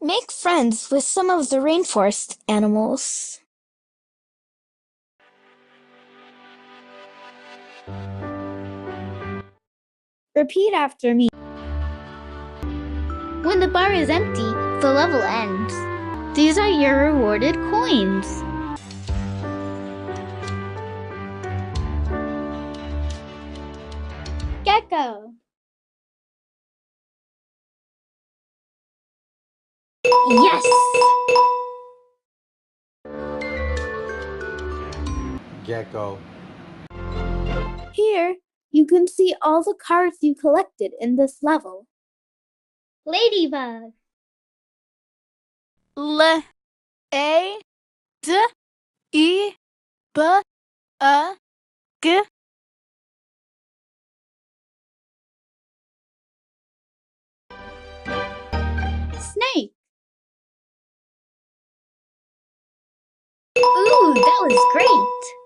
Make friends with some of the rainforest animals. Repeat after me. When the bar is empty, the level ends. These are your rewarded coins. Gecko. Yes! Gecko. Here, you can see all the cards you collected in this level. Ladybug. L A D E B A G. Snake. Ooh, that was great!